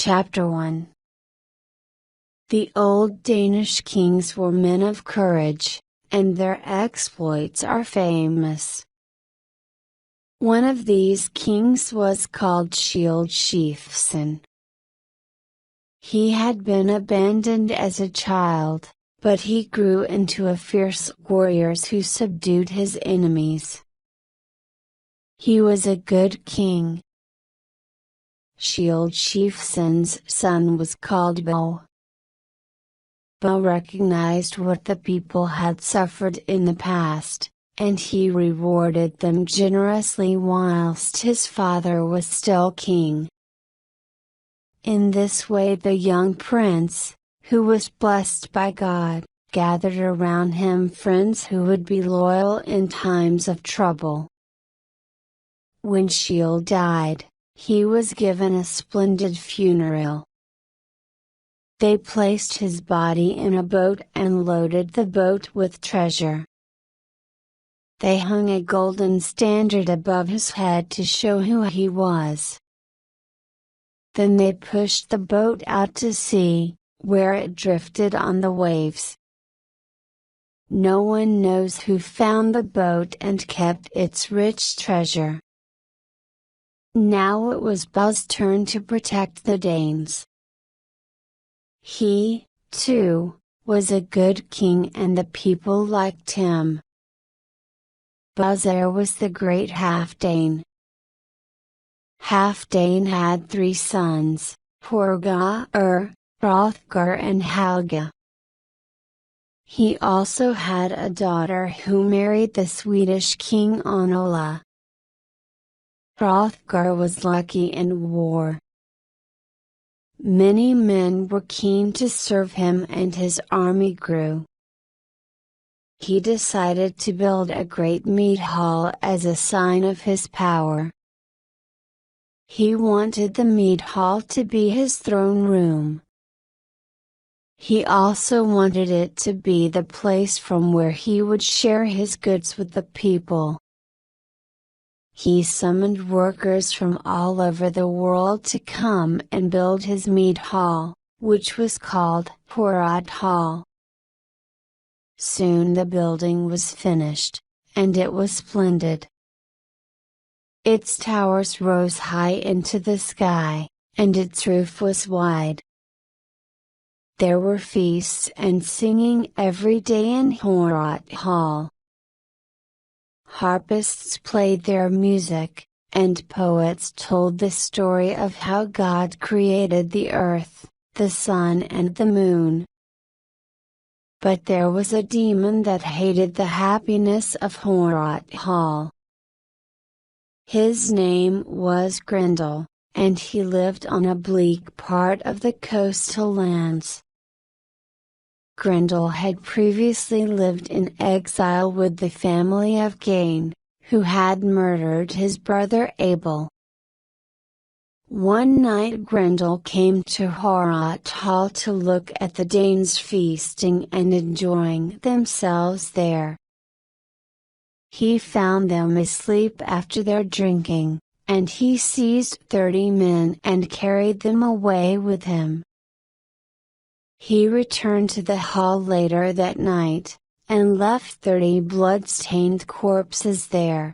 Chapter 1. The old Danish kings were men of courage, and their exploits are famous. One of these kings was called Skjold. He had been abandoned as a child, but he grew into a fierce warrior who subdued his enemies. He was a good king. Skjold's son was called Beowulf. Beowulf recognized what the people had suffered in the past, and he rewarded them generously whilst his father was still king. In this way the young prince, who was blessed by God, gathered around him friends who would be loyal in times of trouble. When Skjold died, he was given a splendid funeral. They placed his body in a boat and loaded the boat with treasure. They hung a golden standard above his head to show who he was. Then they pushed the boat out to sea, where it drifted on the waves. No one knows who found the boat and kept its rich treasure. Now it was Beowulf's turn to protect the Danes. He, too, was a good king and the people liked him. Beowulf was the great Halfdane. Halfdane had 3 sons, Hrothgar, Hrothgar and Helga. He also had a daughter who married the Swedish king Onola. Hrothgar was lucky in war. Many men were keen to serve him and his army grew. He decided to build a great mead hall as a sign of his power. He wanted the mead hall to be his throne room. He also wanted it to be the place from where he would share his goods with the people. He summoned workers from all over the world to come and build his mead hall, which was called Hoard Hall. Soon the building was finished, and it was splendid. Its towers rose high into the sky, and its roof was wide. There were feasts and singing every day in Hoard Hall. Harpists played their music, and poets told the story of how God created the earth, the sun and the moon. But there was a demon that hated the happiness of Hoard Hall. His name was Grendel, and he lived on a bleak part of the coastal lands. Grendel had previously lived in exile with the family of Cain, who had murdered his brother Abel. One night Grendel came to Hoard Hall to look at the Danes feasting and enjoying themselves there. He found them asleep after their drinking, and he seized 30 men and carried them away with him. He returned to the hall later that night, and left 30 blood-stained corpses there.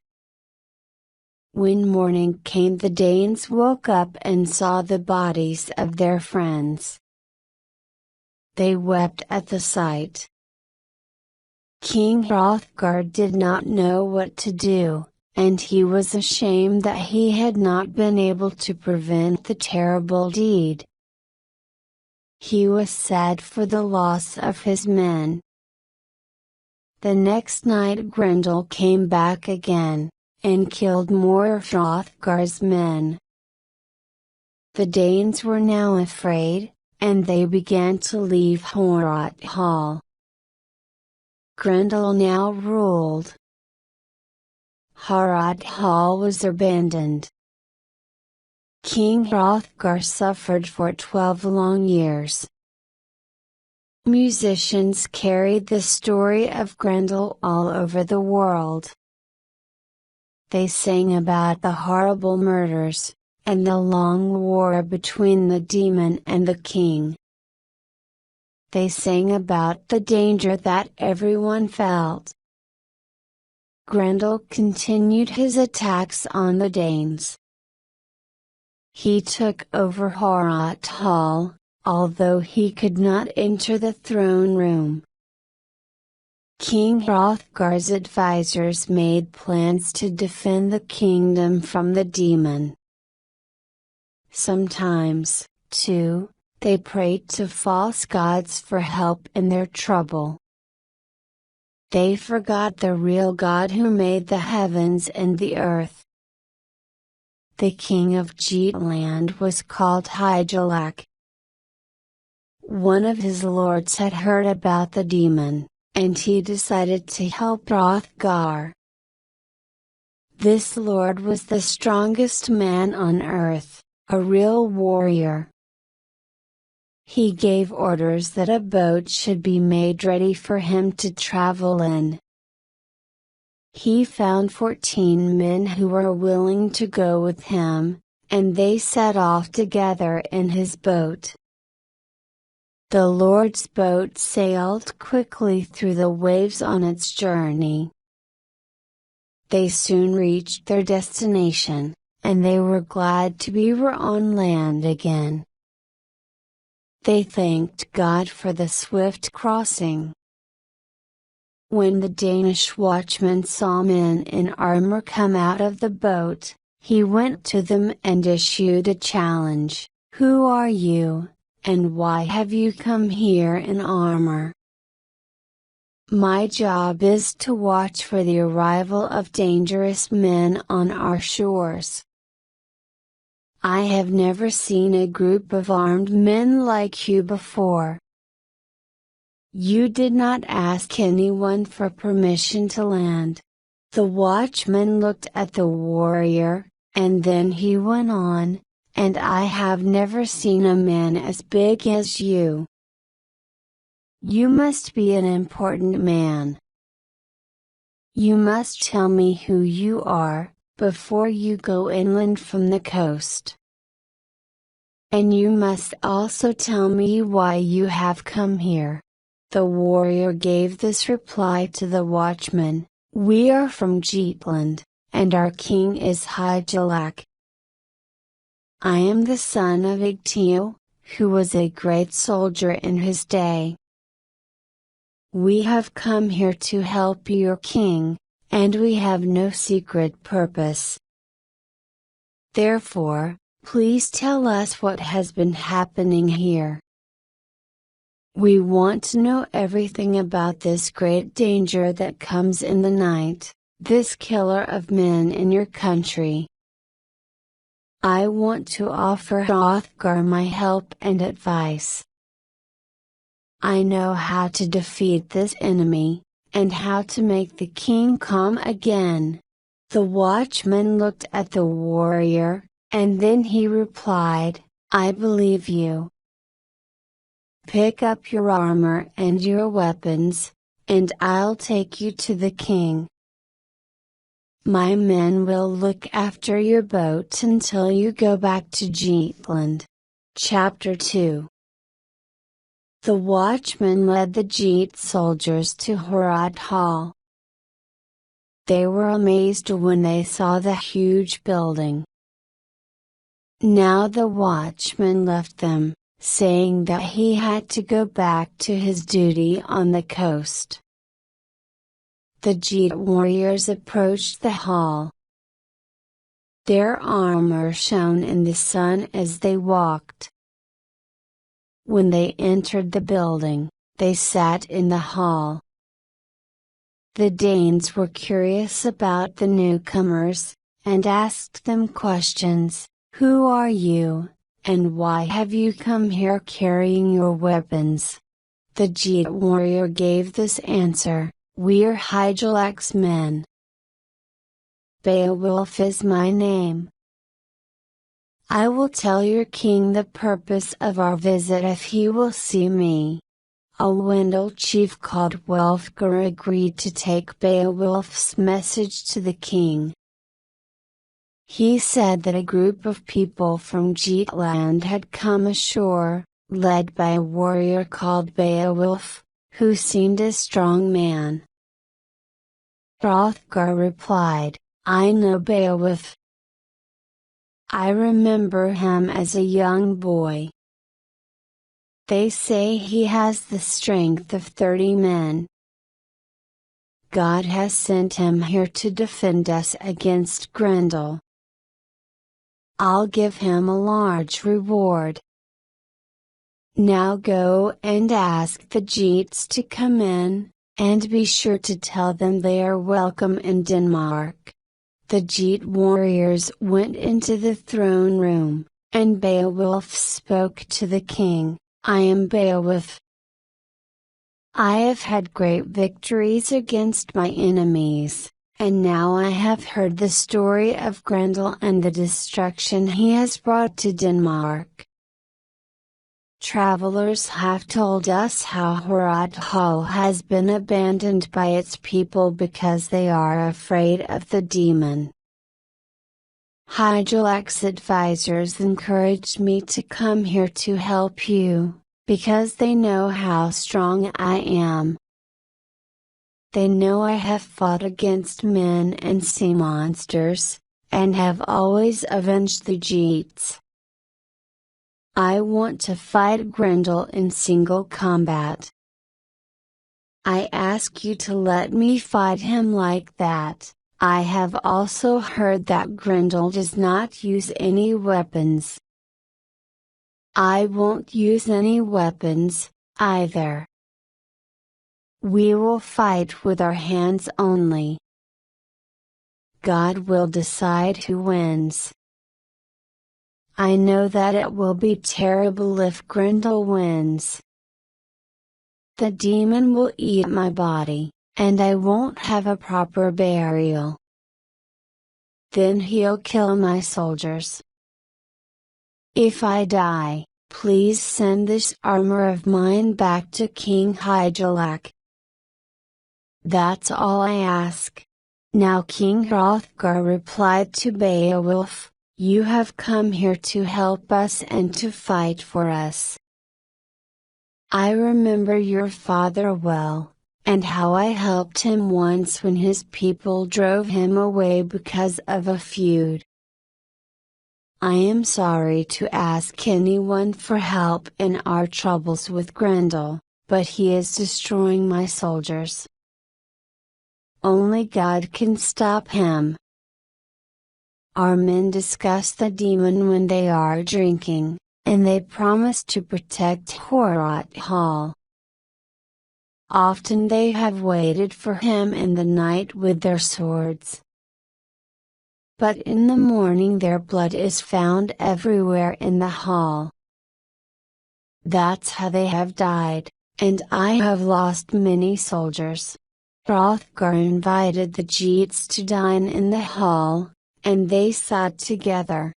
When morning came the Danes woke up and saw the bodies of their friends. They wept at the sight. King Hrothgar did not know what to do, and he was ashamed that he had not been able to prevent the terrible deed. He was sad for the loss of his men. The next night Grendel came back again, and killed more of Hrothgar's men. The Danes were now afraid, and they began to leave Hoard Hall. Grendel now ruled. Hoard Hall was abandoned. King Hrothgar suffered for 12 long years. Musicians carried the story of Grendel all over the world. They sang about the horrible murders, and the long war between the demon and the king. They sang about the danger that everyone felt. Grendel continued his attacks on the Danes. He took over Harald Hall, although he could not enter the throne room. King Hrothgar's advisors made plans to defend the kingdom from the demon. Sometimes, too, they prayed to false gods for help in their trouble. They forgot the real God who made the heavens and the earth. The king of Geatland was called Hygelac. One of his lords had heard about the demon, and he decided to help Hrothgar. This lord was the strongest man on earth, a real warrior. He gave orders that a boat should be made ready for him to travel in. He found 14 men who were willing to go with him, and they set off together in his boat. The Lord's boat sailed quickly through the waves on its journey. They soon reached their destination, and they were glad to be on land again. They thanked God for the swift crossing. When the Danish watchman saw men in armor come out of the boat, he went to them and issued a challenge. "Who are you, and why have you come here in armor?" "My job is to watch for the arrival of dangerous men on our shores. I have never seen a group of armed men like you before. You did not ask anyone for permission to land." The watchman looked at the warrior, and then he went on, "And I have never seen a man as big as you. You must be an important man. You must tell me who you are, before you go inland from the coast. And you must also tell me why you have come here." The warrior gave this reply to the watchman: "We are from Geatland, and our king is Hygelac. I am the son of Ygtiel, who was a great soldier in his day. We have come here to help your king, and we have no secret purpose. Therefore, please tell us what has been happening here. We want to know everything about this great danger that comes in the night, this killer of men in your country. I want to offer Hrothgar my help and advice. I know how to defeat this enemy, and how to make the king calm again." The watchman looked at the warrior, and then he replied, "I believe you. Pick up your armor and your weapons, and I'll take you to the king. My men will look after your boat until you go back to Geatland." Chapter 2. The watchman led the Geat soldiers to Harald Hall. They were amazed when they saw the huge building. Now the watchman left them, saying that he had to go back to his duty on the coast. The Geat warriors approached the hall. Their armor shone in the sun as they walked. When they entered the building, they sat in the hall. The Danes were curious about the newcomers, and asked them questions. "Who are you, and why have you come here carrying your weapons?" The Geat warrior gave this answer: "We're Hygelac's men. Beowulf is my name. I will tell your king the purpose of our visit if he will see me." A Wendel chief called Wulfgar agreed to take Beowulf's message to the king. He said that a group of people from Geatland had come ashore, led by a warrior called Beowulf, who seemed a strong man. Hrothgar replied, "I know Beowulf. I remember him as a young boy. They say he has the strength of 30 men. God has sent him here to defend us against Grendel. I'll give him a large reward. Now go and ask the Geats to come in, and be sure to tell them they are welcome in Denmark." The Geat warriors went into the throne room, and Beowulf spoke to the king, "I am Beowulf. I have had great victories against my enemies, and now I have heard the story of Grendel and the destruction he has brought to Denmark. Travelers have told us how Horat Hall has been abandoned by its people because they are afraid of the demon. Hygelac's advisors encouraged me to come here to help you, because they know how strong I am. They know I have fought against men and sea monsters, and have always avenged the Geats. I want to fight Grendel in single combat. I ask you to let me fight him like that." I have also heard that Grendel does not use any weapons. I won't use any weapons, either. We will fight with our hands only. God will decide who wins. I know that it will be terrible if Grendel wins. The demon will eat my body, and I won't have a proper burial. Then he'll kill my soldiers. If I die, please send this armor of mine back to King Hygelac. That's all I ask." Now King Hrothgar replied to Beowulf, "You have come here to help us and to fight for us. I remember your father well, and how I helped him once when his people drove him away because of a feud. I am sorry to ask anyone for help in our troubles with Grendel, but he is destroying my soldiers. Only God can stop him." Our men discuss the demon when they are drinking, and they promise to protect Horat Hall. Often they have waited for him in the night with their swords. But in the morning their blood is found everywhere in the hall. That's how they have died, and I have lost many soldiers. Hrothgar invited the Geats to dine in the hall, and they sat together.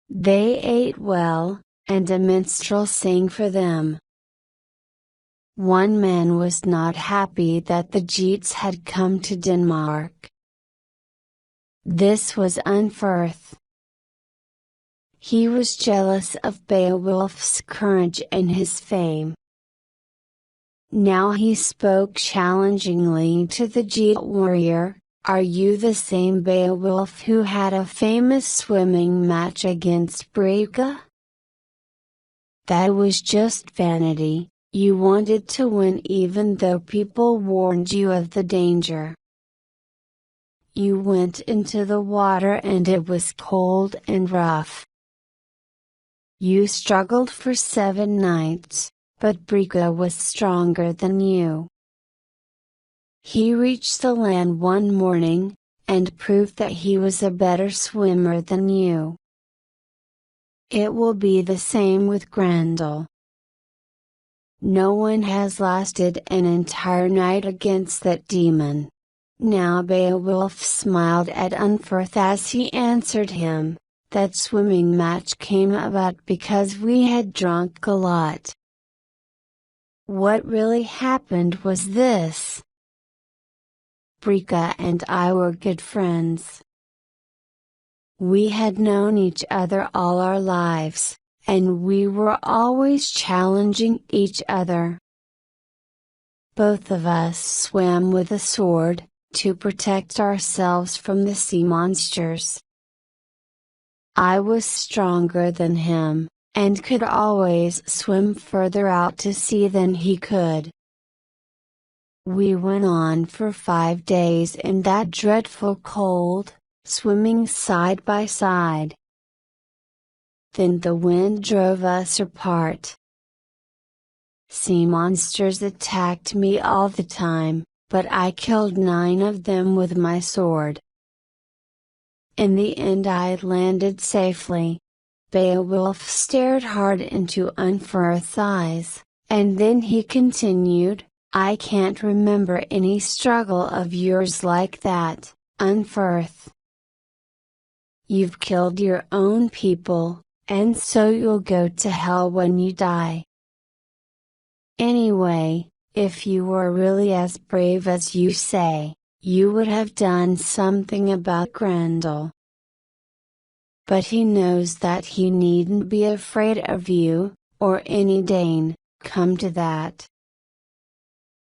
They ate well, and a minstrel sang for them. One man was not happy that the Geats had come to Denmark. This was Unferth. He was jealous of Beowulf's courage and his fame. Now he spoke challengingly to the Geat warrior, "Are you the same Beowulf who had a famous swimming match against Breca? That was just vanity, you wanted to win even though people warned you of the danger. You went into the water and it was cold and rough. You struggled for 7 nights. But Breca was stronger than you. He reached the land one morning, and proved that he was a better swimmer than you. It will be the same with Grendel. No one has lasted an entire night against that demon." Now Beowulf smiled at Unferth as he answered him, "That swimming match came about because we had drunk a lot. What really happened was this. Breca and I were good friends. We had known each other all our lives, and we were always challenging each other. Both of us swam with a sword, to protect ourselves from the sea monsters. I was stronger than him, and could always swim further out to sea than he could. We went on for 5 days in that dreadful cold, swimming side by side. Then the wind drove us apart. Sea monsters attacked me all the time, but I killed 9 of them with my sword. In the end I landed safely. Beowulf stared hard into Unferth's eyes, and then he continued, I can't remember any struggle of yours like that, Unferth. You've killed your own people, and so you'll go to hell when you die. Anyway, if you were really as brave as you say, you would have done something about Grendel. But he knows that he needn't be afraid of you, or any Dane, come to that.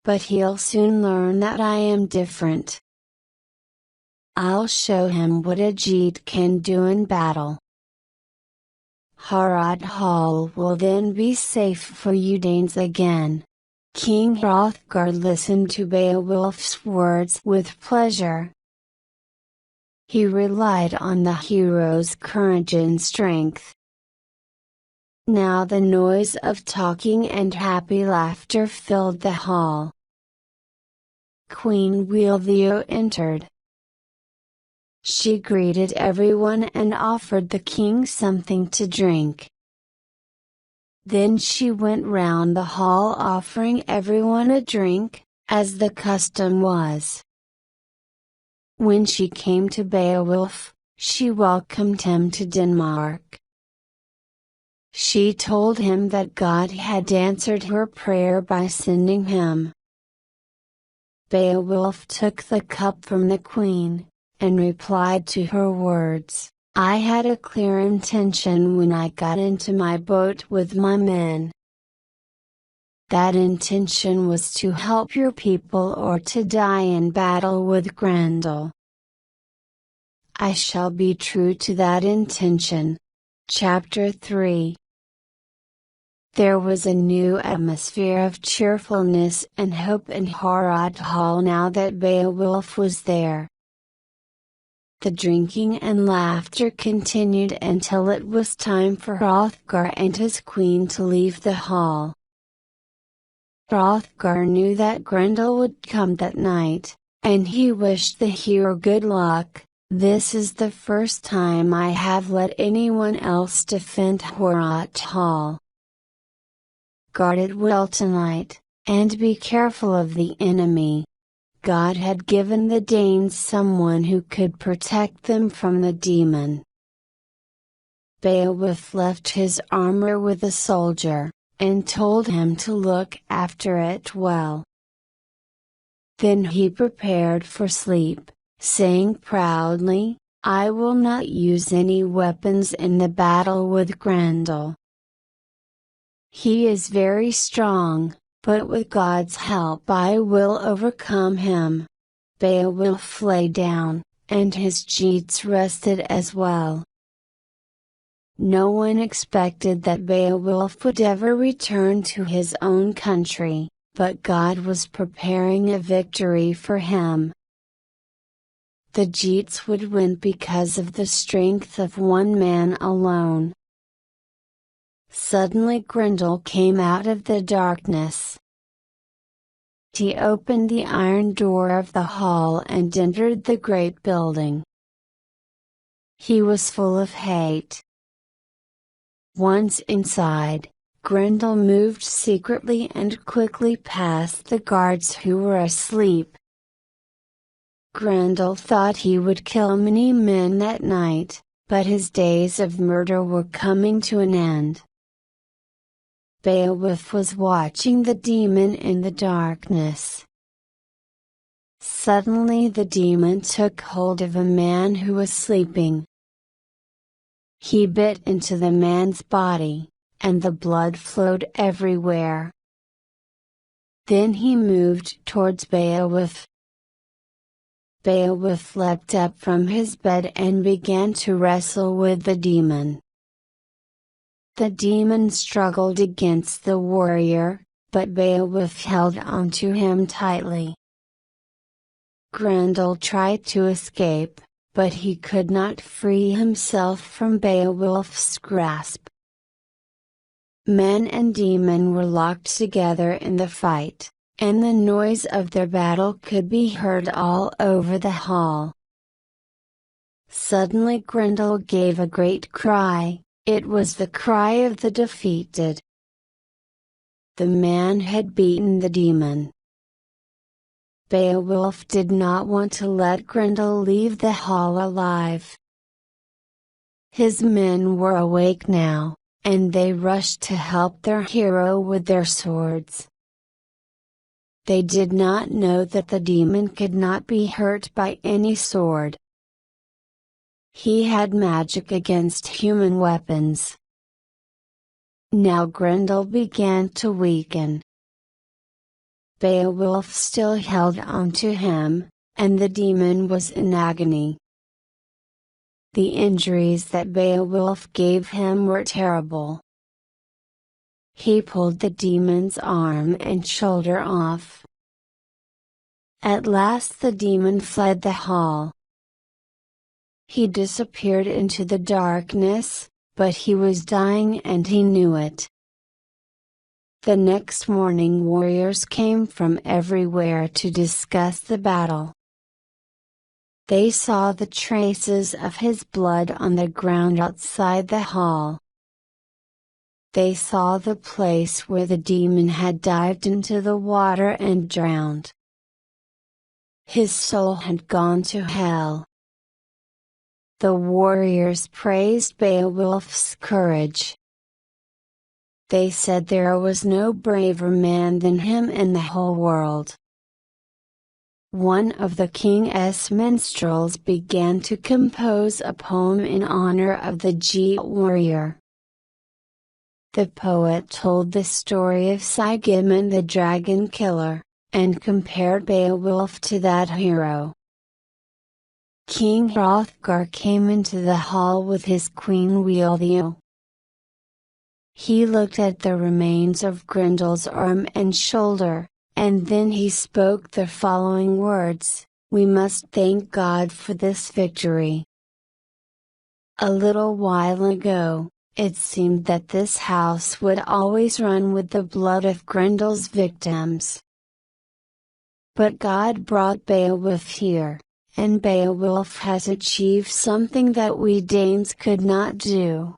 But he'll soon learn that I am different. I'll show him what a Geat can do in battle. Harald Hall will then be safe for you Danes again. King Hrothgar listened to Beowulf's words with pleasure. He relied on the hero's courage and strength. Now the noise of talking and happy laughter filled the hall. Queen Wealhtheow entered. She greeted everyone and offered the king something to drink. Then she went round the hall offering everyone a drink, as the custom was. When she came to Beowulf, she welcomed him to Denmark. She told him that God had answered her prayer by sending him. Beowulf took the cup from the queen, and replied to her words, I had a clear intention when I got into my boat with my men. That intention was to help your people or to die in battle with Grendel. I shall be true to that intention. Chapter 3. There was a new atmosphere of cheerfulness and hope in Harald Hall now that Beowulf was there. The drinking and laughter continued until it was time for Hrothgar and his queen to leave the hall. Hrothgar knew that Grendel would come that night, and he wished the hero good luck. This is the first time I have let anyone else defend Harald Hall. Guard it well tonight, and be careful of the enemy. God had given the Danes someone who could protect them from the demon. Beowulf left his armor with a soldier, and told him to look after it well. Then he prepared for sleep, saying proudly, I will not use any weapons in the battle with Grendel. He is very strong, but with God's help I will overcome him. Beowulf lay down, and his Geats rested as well. No one expected that Beowulf would ever return to his own country, but God was preparing a victory for him. The Geats would win because of the strength of one man alone. Suddenly Grendel came out of the darkness. He opened the iron door of the hall and entered the great building. He was full of hate. Once inside, Grendel moved secretly and quickly past the guards who were asleep. Grendel thought he would kill many men that night, but his days of murder were coming to an end. Beowulf was watching the demon in the darkness. Suddenly the demon took hold of a man who was sleeping. He bit into the man's body, and the blood flowed everywhere. Then he moved towards Beowulf. Beowulf leapt up from his bed and began to wrestle with the demon. The demon struggled against the warrior, but Beowulf held onto him tightly. Grendel tried to escape, but he could not free himself from Beowulf's grasp. Man and demon were locked together in the fight, and the noise of their battle could be heard all over the hall. Suddenly Grendel gave a great cry. It was the cry of the defeated. The man had beaten the demon. Beowulf did not want to let Grendel leave the hall alive. His men were awake now, and they rushed to help their hero with their swords. They did not know that the demon could not be hurt by any sword. He had magic against human weapons. Now Grendel began to weaken. Beowulf still held on to him, and the demon was in agony. The injuries that Beowulf gave him were terrible. He pulled the demon's arm and shoulder off. At last the demon fled the hall. He disappeared into the darkness, but he was dying and he knew it. The next morning warriors came from everywhere to discuss the battle. They saw the traces of his blood on the ground outside the hall. They saw the place where the demon had dived into the water and drowned. His soul had gone to hell. The warriors praised Beowulf's courage. They said there was no braver man than him in the whole world. One of the king's minstrels began to compose a poem in honor of the giant warrior. The poet told the story of Sigmund the dragon killer, and compared Beowulf to that hero. King Hrothgar came into the hall with his queen Wealhtheow. He looked at the remains of Grendel's arm and shoulder, and then he spoke the following words: "We must thank God for this victory. A little while ago, it seemed that this house would always run with the blood of Grendel's victims. But God brought Beowulf here, and Beowulf has achieved something that we Danes could not do."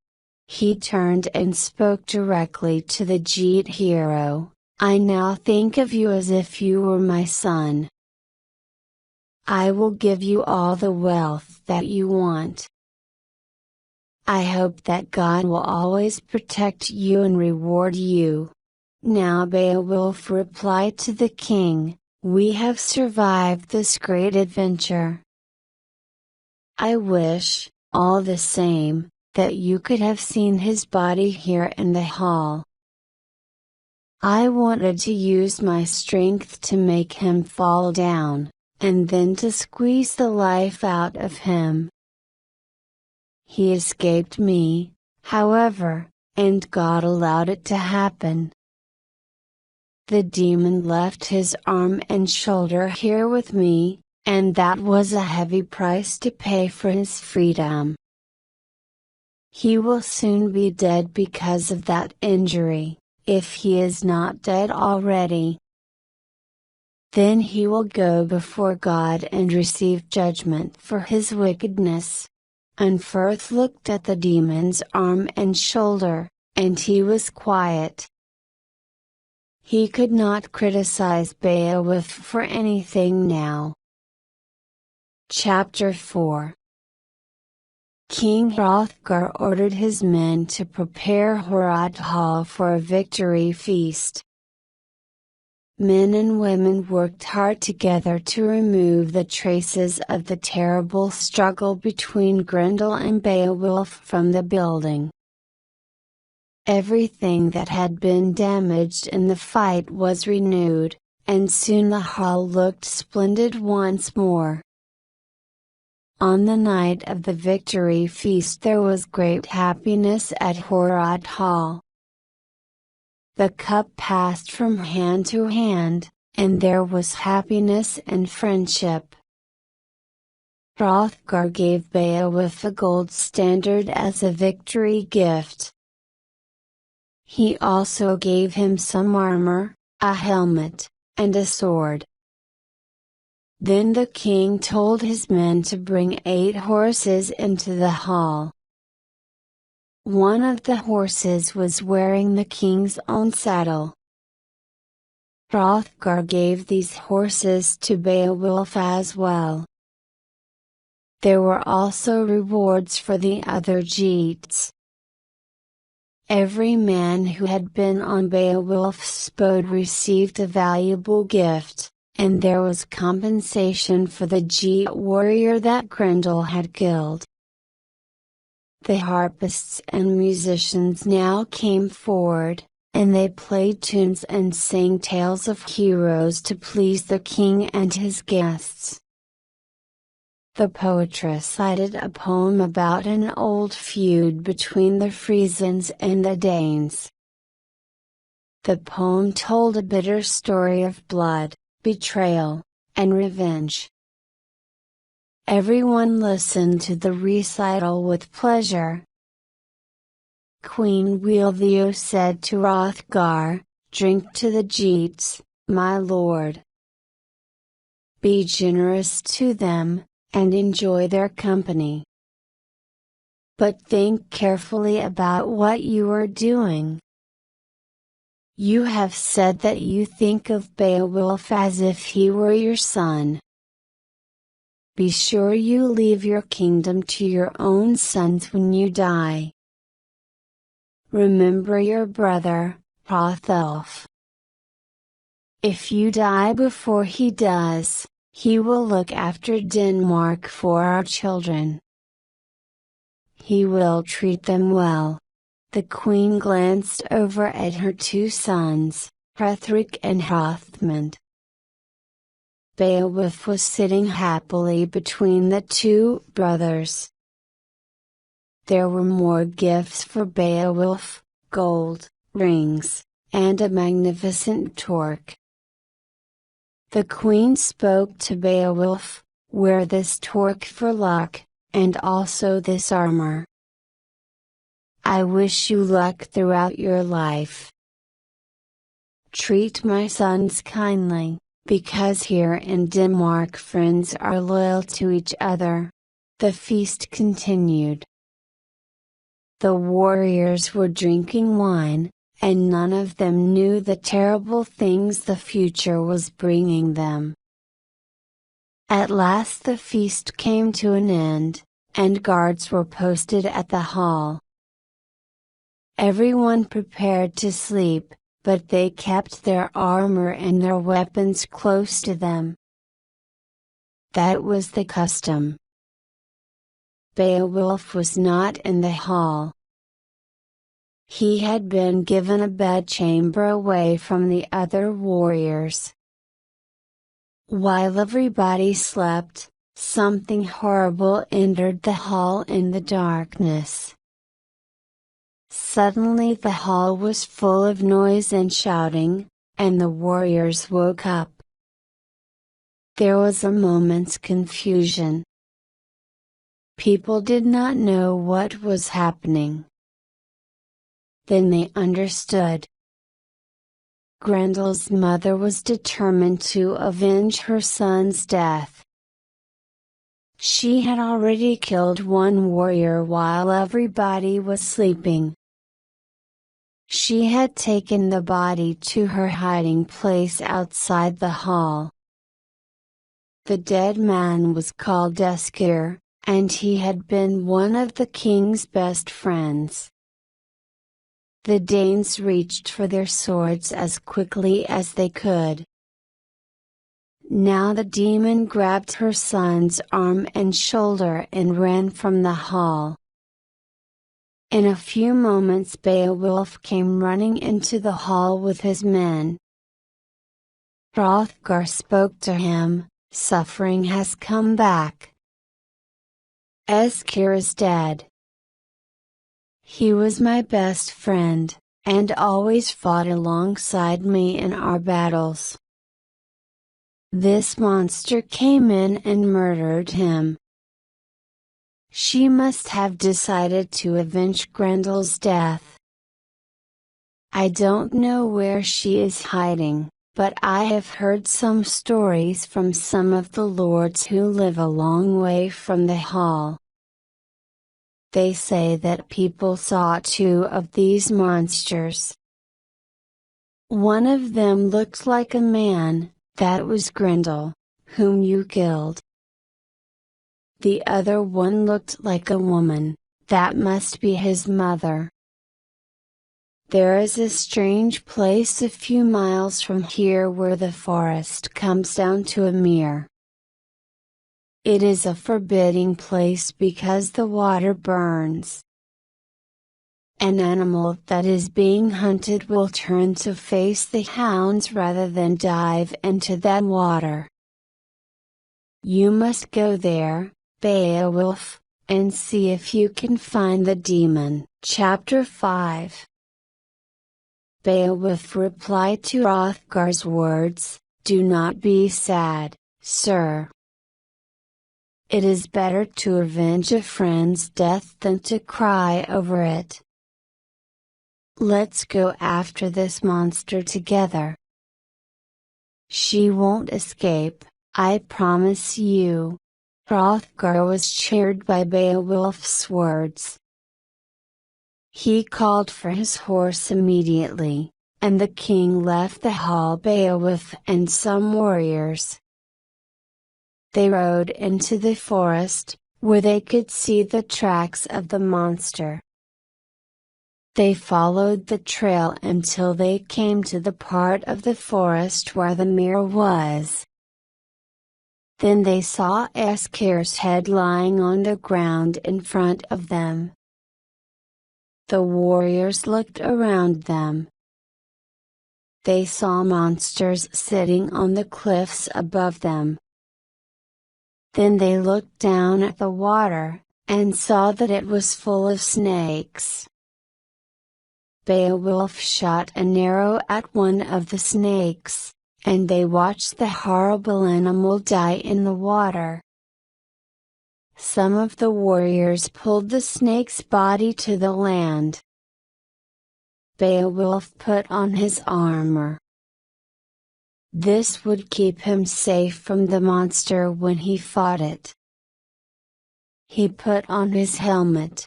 He turned and spoke directly to the giant hero: "I now think of you as if you were my son. I will give you all the wealth that you want. I hope that God will always protect you and reward you." Now Beowulf replied to the king, "We have survived this great adventure. I wish, all the same, that you could have seen his body here in the hall. I wanted to use my strength to make him fall down, and then to squeeze the life out of him. He escaped me, however, and God allowed it to happen. The demon left his arm and shoulder here with me, and that was a heavy price to pay for his freedom. He will soon be dead because of that injury, if he is not dead already. Then he will go before God and receive judgment for his wickedness." Unferth looked at the demon's arm and shoulder, and he was quiet. He could not criticize Beowulf for anything now. Chapter 4. King Hrothgar ordered his men to prepare Hrothgar for a victory feast. Men and women worked hard together to remove the traces of the terrible struggle between Grendel and Beowulf from the building. Everything that had been damaged in the fight was renewed, and soon the hall looked splendid once more. On the night of the victory feast there was great happiness at Horat Hall. The cup passed from hand to hand, and there was happiness and friendship. Hrothgar gave Beowulf a gold standard as a victory gift. He also gave him some armor, a helmet, and a sword. Then the king told his men to bring 8 horses into the hall. One of the horses was wearing the king's own saddle. Hrothgar gave these horses to Beowulf as well. There were also rewards for the other Geats. Every man who had been on Beowulf's boat received a valuable gift, and there was compensation for the Geat warrior that Grendel had killed. The harpists and musicians now came forward, and they played tunes and sang tales of heroes to please the king and his guests. The poetress cited a poem about an old feud between the Frisians and the Danes. The poem told a bitter story of blood, betrayal, and revenge. Everyone listened to the recital with pleasure. Queen Wealhtheow said to Hrothgar, "Drink to the Geats, my lord. Be generous to them, and enjoy their company. But think carefully about what you are doing. You have said that you think of Beowulf as if he were your son. Be sure you leave your kingdom to your own sons when you die. Remember your brother, Hrothulf. If you die before he does, he will look after Denmark for our children. He will treat them well." The queen glanced over at her 2 sons, Hrethric and Hrothmund. Beowulf was sitting happily between the 2 brothers. There were more gifts for Beowulf, gold, rings, and a magnificent torque. The queen spoke to Beowulf, "Wear this torque for luck, and also this armor. I wish you luck throughout your life. Treat my sons kindly, because here in Denmark friends are loyal to each other." The feast continued. The warriors were drinking wine, and none of them knew the terrible things the future was bringing them. At last the feast came to an end, and guards were posted at the hall. Everyone prepared to sleep, but they kept their armor and their weapons close to them. That was the custom. Beowulf was not in the hall. He had been given a bedchamber away from the other warriors. While everybody slept, something horrible entered the hall in the darkness. Suddenly the hall was full of noise and shouting, and the warriors woke up. There was a moment's confusion. People did not know what was happening. Then they understood. Grendel's mother was determined to avenge her son's death. She had already killed 1 warrior while everybody was sleeping. She had taken the body to her hiding place outside the hall. The dead man was called Eskir, and he had been one of the king's best friends. The Danes reached for their swords as quickly as they could. Now the demon grabbed her son's arm and shoulder and ran from the hall. In a few moments Beowulf came running into the hall with his men. Hrothgar spoke to him, "Suffering has come back. Eskir is dead. He was my best friend, and always fought alongside me in our battles. This monster came in and murdered him. She must have decided to avenge Grendel's death. I don't know where she is hiding, but I have heard some stories from some of the lords who live a long way from the hall. They say that people saw two of these monsters. One of them looked like a man, that was Grendel, whom you killed. The other one looked like a woman, that must be his mother. There is a strange place a few miles from here where the forest comes down to a mere. It is a forbidding place because the water burns. An animal that is being hunted will turn to face the hounds rather than dive into that water. You must go there, Beowulf, and see if you can find the demon." Chapter 5. Beowulf replied to Hrothgar's words, "Do not be sad, sir. It is better to avenge a friend's death than to cry over it. Let's go after this monster together. She won't escape, I promise you." Hrothgar was cheered by Beowulf's words. He called for his horse immediately, and the king left the hall. Beowulf and some warriors. They rode into the forest, where they could see the tracks of the monster. They followed the trail until they came to the part of the forest where the mirror was. Then they saw Eskir's head lying on the ground in front of them. The warriors looked around them. They saw monsters sitting on the cliffs above them. Then they looked down at the water, and saw that it was full of snakes. Beowulf shot an arrow at one of the snakes, and they watched the horrible animal die in the water. Some of the warriors pulled the snake's body to the land. Beowulf put on his armor. This would keep him safe from the monster when he fought it. He put on his helmet.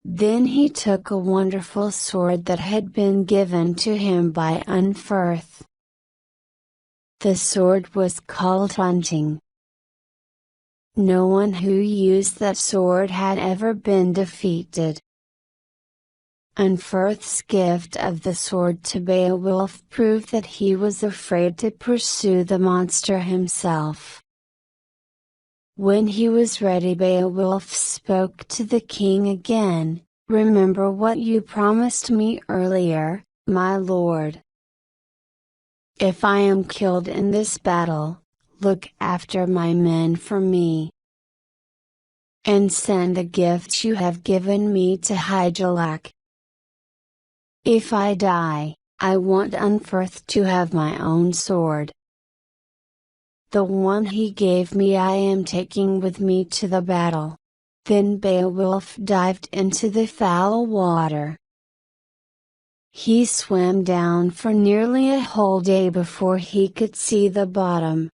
Then he took a wonderful sword that had been given to him by Unferth. The sword was called Hunting. No one who used that sword had ever been defeated. Unferth's gift of the sword to Beowulf proved that he was afraid to pursue the monster himself. When he was ready, Beowulf spoke to the king again, "Remember what you promised me earlier, my lord. If I am killed in this battle, look after my men for me. And send the gifts you have given me to Hygelac. If I die, I want Unferth to have my own sword. The one he gave me I am taking with me to the battle." Then Beowulf dived into the foul water. He swam down for nearly a whole day before he could see the bottom.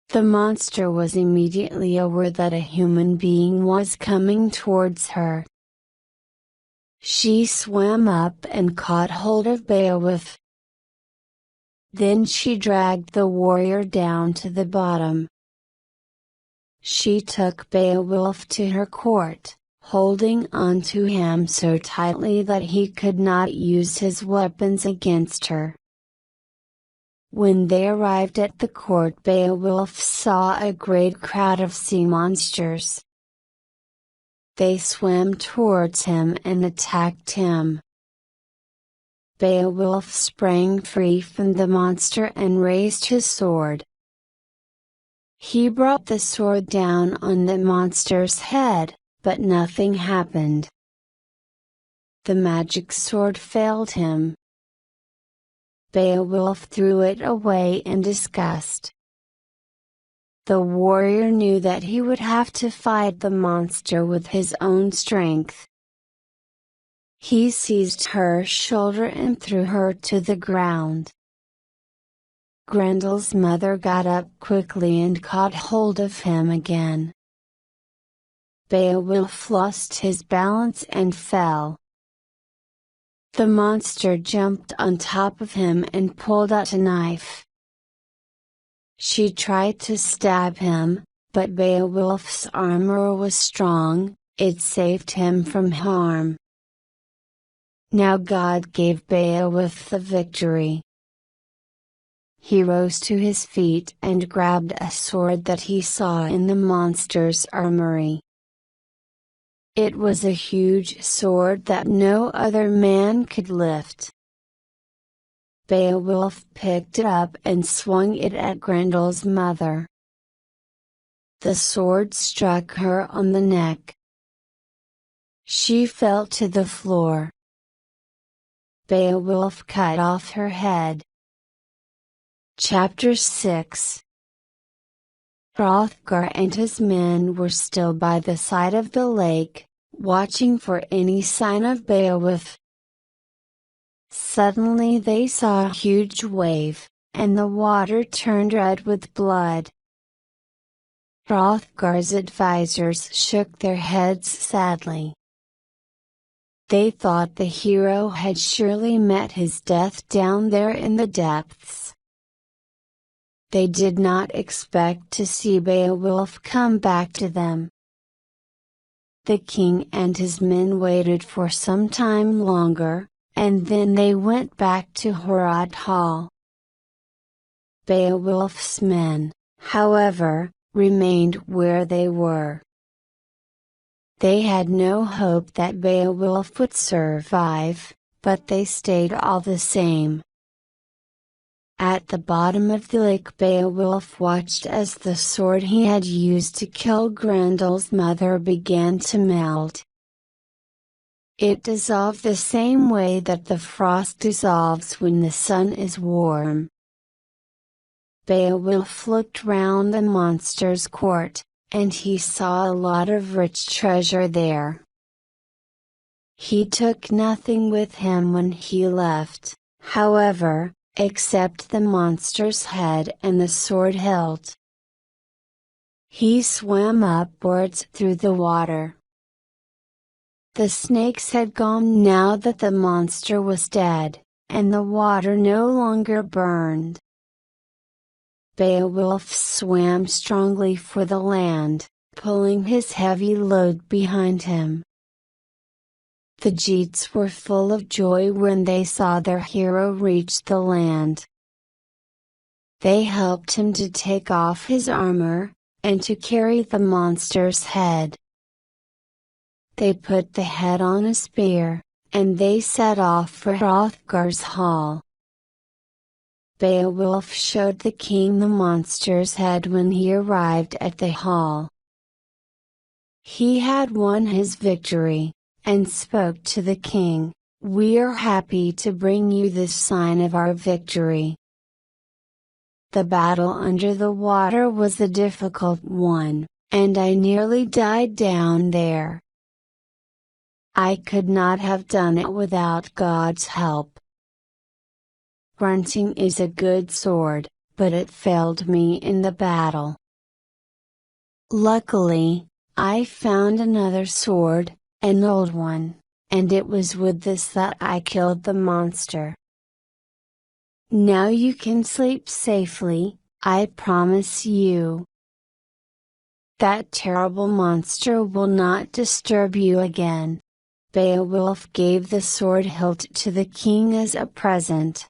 The monster was immediately aware that a human being was coming towards her. She swam up and caught hold of Beowulf. Then she dragged the warrior down to the bottom. She took Beowulf to her court, holding onto him so tightly that he could not use his weapons against her. When they arrived at the court, Beowulf saw a great crowd of sea monsters. They swam towards him and attacked him. Beowulf sprang free from the monster and raised his sword. He brought the sword down on the monster's head, but nothing happened. The magic sword failed him. Beowulf threw it away in disgust. The warrior knew that he would have to fight the monster with his own strength. He seized her shoulder and threw her to the ground. Grendel's mother got up quickly and caught hold of him again. Beowulf lost his balance and fell. The monster jumped on top of him and pulled out a knife. She tried to stab him, but Beowulf's armor was strong, it saved him from harm. Now God gave Beowulf the victory. He rose to his feet and grabbed a sword that he saw in the monster's armory. It was a huge sword that no other man could lift. Beowulf picked it up and swung it at Grendel's mother. The sword struck her on the neck. She fell to the floor. Beowulf cut off her head. Chapter 6. Hrothgar and his men were still by the side of the lake, watching for any sign of Beowulf. Suddenly they saw a huge wave, and the water turned red with blood. Hrothgar's advisors shook their heads sadly. They thought the hero had surely met his death down there in the depths. They did not expect to see Beowulf come back to them. The king and his men waited for some time longer, and then they went back to Horat Hall. Beowulf's men, however, remained where they were. They had no hope that Beowulf would survive, but they stayed all the same. At the bottom of the lake, Beowulf watched as the sword he had used to kill Grendel's mother began to melt. It dissolved the same way that the frost dissolves when the sun is warm. Beowulf looked round the monster's court, and he saw a lot of rich treasure there. He took nothing with him when he left, however, except the monster's head and the sword hilt. He swam upwards through the water. The snakes had gone now that the monster was dead, and the water no longer burned. Beowulf swam strongly for the land, pulling his heavy load behind him. The Geats were full of joy when they saw their hero reach the land. They helped him to take off his armor, and to carry the monster's head. They put the head on a spear, and they set off for Hrothgar's hall. Beowulf showed the king the monster's head when he arrived at the hall. He had won his victory, and spoke to the king, "We are happy to bring you this sign of our victory." The battle under the water was a difficult one, and I nearly died down there. I could not have done it without God's help. Grunting is a good sword, but it failed me in the battle. Luckily, I found another sword, an old one, and it was with this that I killed the monster. Now you can sleep safely, I promise you. That terrible monster will not disturb you again." Beowulf gave the sword hilt to the king as a present.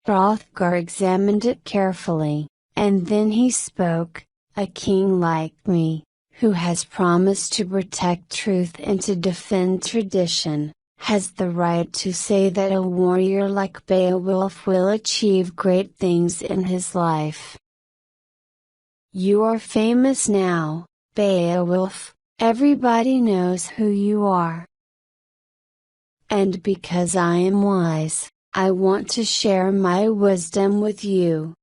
Hrothgar examined it carefully, and then he spoke, "A king like me, who has promised to protect truth and to defend tradition, has the right to say that a warrior like Beowulf will achieve great things in his life. You are famous now, Beowulf, everybody knows who you are. And because I am wise, I want to share my wisdom with you."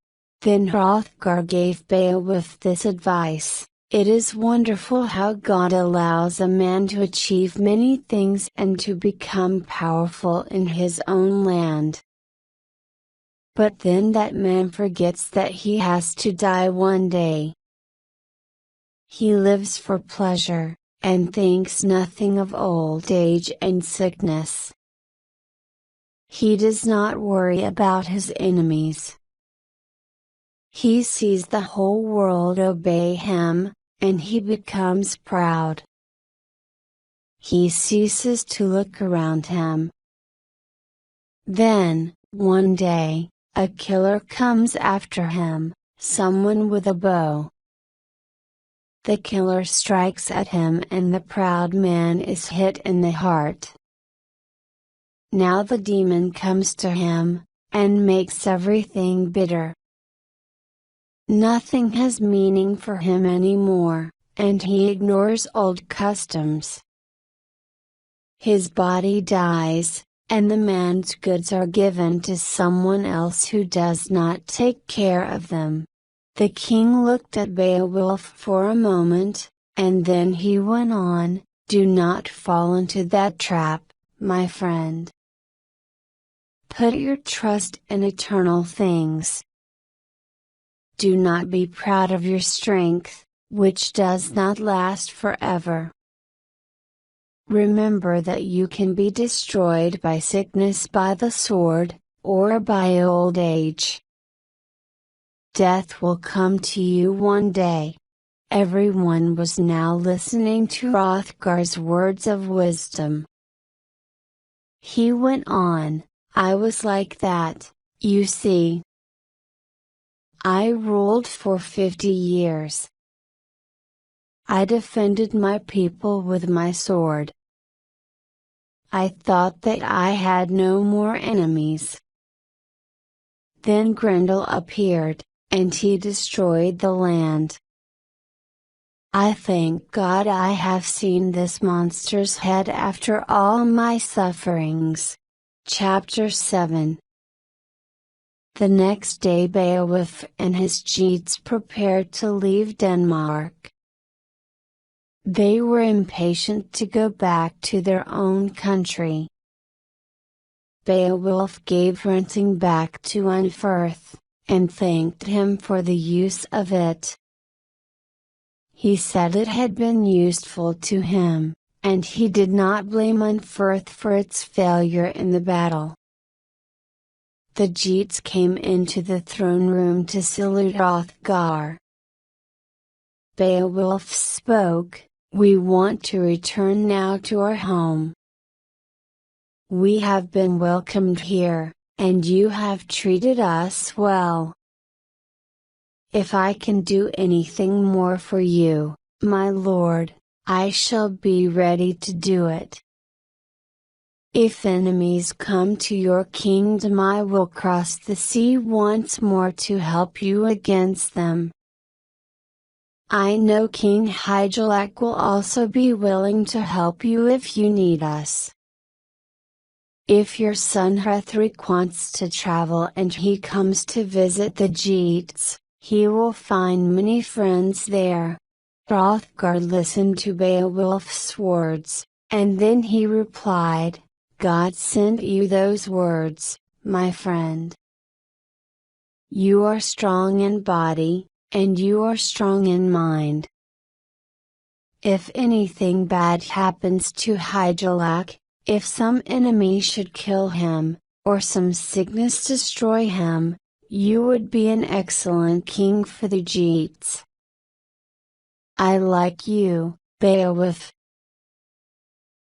Then Hrothgar gave Beowulf this advice: "It is wonderful how God allows a man to achieve many things and to become powerful in his own land. But then that man forgets that he has to die one day. He lives for pleasure, and thinks nothing of old age and sickness. He does not worry about his enemies. He sees the whole world obey him, and he becomes proud. He ceases to look around him. Then, one day, a killer comes after him, someone with a bow. The killer strikes at him and the proud man is hit in the heart. Now the demon comes to him, and makes everything bitter. Nothing has meaning for him anymore, and he ignores old customs. His body dies, and the man's goods are given to someone else who does not take care of them." The king looked at Beowulf for a moment, and then he went on, "Do not fall into that trap, my friend. Put your trust in eternal things. Do not be proud of your strength, which does not last forever. Remember that you can be destroyed by sickness, by the sword, or by old age. Death will come to you one day." Everyone was now listening to Hrothgar's words of wisdom. He went on, "I was like that, you see. I ruled for 50 years. I defended my people with my sword. I thought that I had no more enemies. Then Grendel appeared, and he destroyed the land. I thank God I have seen this monster's head after all my sufferings." Chapter 7. The next day Beowulf and his Geats prepared to leave Denmark. They were impatient to go back to their own country. Beowulf gave Hrunting back to Unferth, and thanked him for the use of it. He said it had been useful to him, and he did not blame Unferth for its failure in the battle. The Geats came into the throne room to salute Hrothgar. Beowulf spoke, "We want to return now to our home. We have been welcomed here, and you have treated us well. If I can do anything more for you, my lord, I shall be ready to do it. If enemies come to your kingdom, I will cross the sea once more to help you against them. I know King Hygelac will also be willing to help you if you need us. If your son Hrethric wants to travel and he comes to visit the Geats, he will find many friends there." Hrothgar listened to Beowulf's words, and then he replied, "God sent you those words, my friend. You are strong in body, and you are strong in mind. If anything bad happens to Hygelac, if some enemy should kill him, or some sickness destroy him, you would be an excellent king for the Geats. I like you, Beowulf.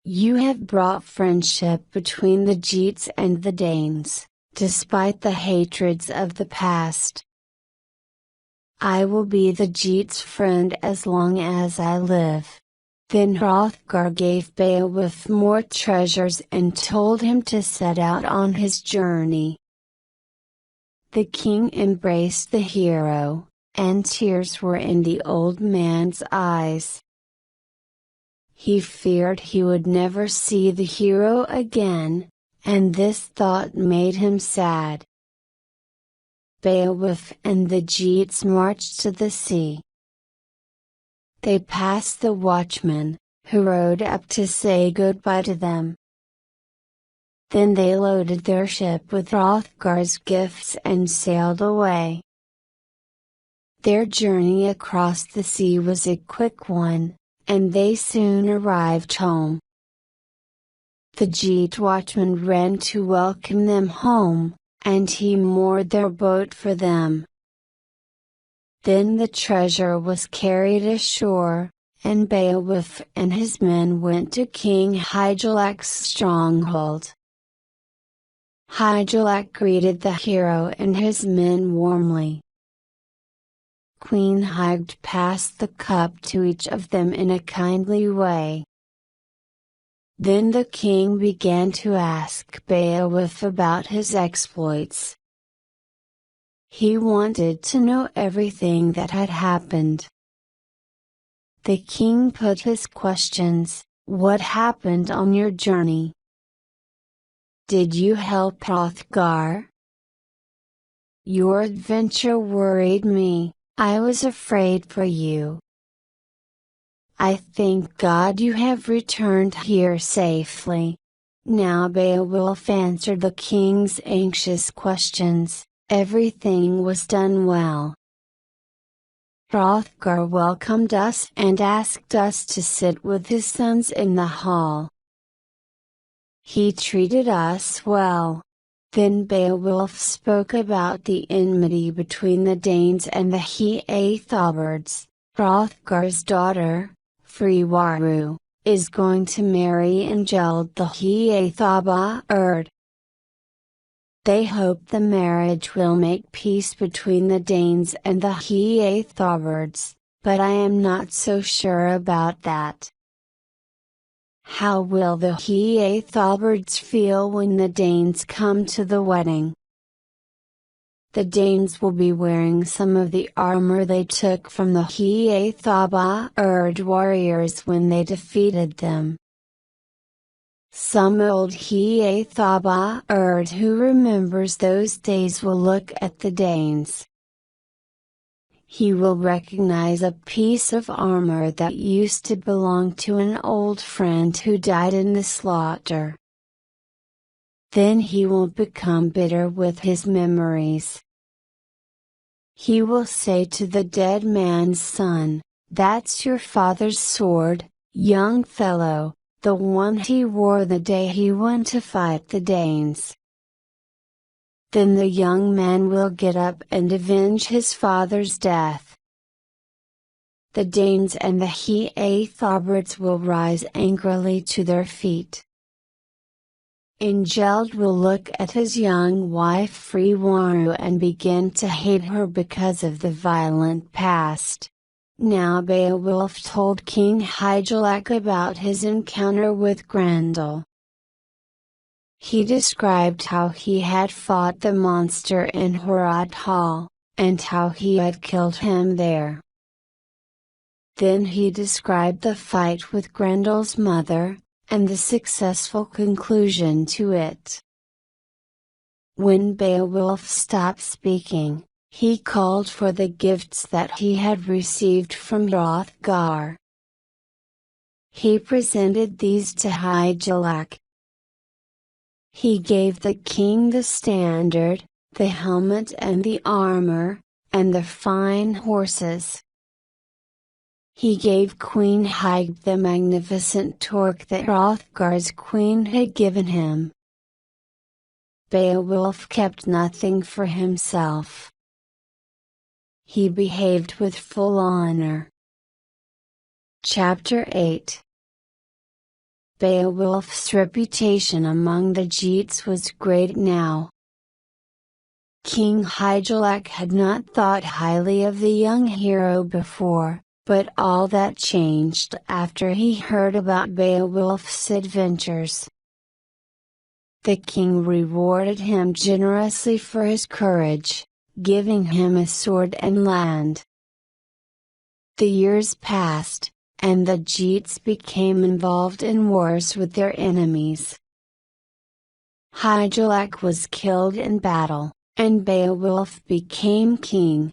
You have brought friendship between the Geats and the Danes, despite the hatreds of the past. I will be the Geats' friend as long as I live." Then Hrothgar gave Beowulf more treasures and told him to set out on his journey. The king embraced the hero, and tears were in the old man's eyes. He feared he would never see the hero again, and this thought made him sad. Beowulf and the Geats marched to the sea. They passed the watchman, who rode up to say goodbye to them. Then they loaded their ship with Hrothgar's gifts and sailed away. Their journey across the sea was a quick one, and they soon arrived home. The Geat watchman ran to welcome them home, and he moored their boat for them. Then the treasure was carried ashore, and Beowulf and his men went to King Hygelac's stronghold. Hygelac greeted the hero and his men warmly. Queen Hygd passed the cup to each of them in a kindly way. Then the king began to ask Beowulf about his exploits. He wanted to know everything that had happened. The king put his questions: "What happened on your journey? Did you help Hrothgar? Your adventure worried me, I was afraid for you. I thank God you have returned here safely." Now Beowulf answered the king's anxious questions. Everything was done well. Hrothgar welcomed us and asked us to sit with his sons in the hall. He treated us well. Then Beowulf spoke about the enmity between the Danes and the Heathobirds. Hrothgar's daughter, Friwaru, is going to marry Ingeld the Heathobird. They hope the marriage will make peace between the Danes and the Heathobirds, but I am not so sure about that. How will the Heathobirds feel when the Danes come to the wedding? The Danes will be wearing some of the armor they took from the Heathobird warriors when they defeated them. Some old Heathobird who remembers those days will look at the Danes. He will recognize a piece of armor that used to belong to an old friend who died in the slaughter. Then he will become bitter with his memories. He will say to the dead man's son, "That's your father's sword, young fellow, the one he wore the day he went to fight the Danes." Then the young man will get up and avenge his father's death. The Danes and the Heathobirds will rise angrily to their feet. Ingeld will look at his young wife Friwaru and begin to hate her because of the violent past. Now Beowulf told King Hygelac about his encounter with Grendel. He described how he had fought the monster in Horat Hall, and how he had killed him there. Then he described the fight with Grendel's mother, and the successful conclusion to it. When Beowulf stopped speaking, he called for the gifts that he had received from Hrothgar. He presented these to Hygelac. He gave the king the standard, the helmet and the armor, and the fine horses. He gave Queen Hygd the magnificent torque that Hrothgar's queen had given him. Beowulf kept nothing for himself. He behaved with full honor. Chapter 8. Beowulf's reputation among the Geats was great now. King Hygelac had not thought highly of the young hero before, but all that changed after he heard about Beowulf's adventures. The king rewarded him generously for his courage, giving him a sword and land. The years passed, and the Geats became involved in wars with their enemies. Hygelac was killed in battle, and Beowulf became king.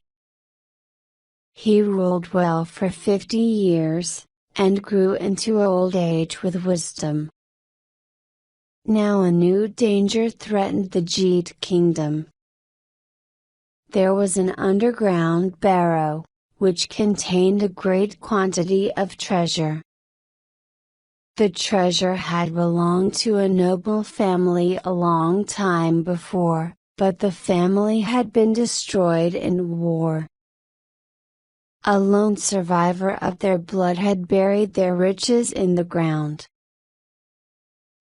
He ruled well for 50 years, and grew into old age with wisdom. Now a new danger threatened the Geat kingdom. There was an underground barrow, which contained a great quantity of treasure. The treasure had belonged to a noble family a long time before, but the family had been destroyed in war. A lone survivor of their blood had buried their riches in the ground.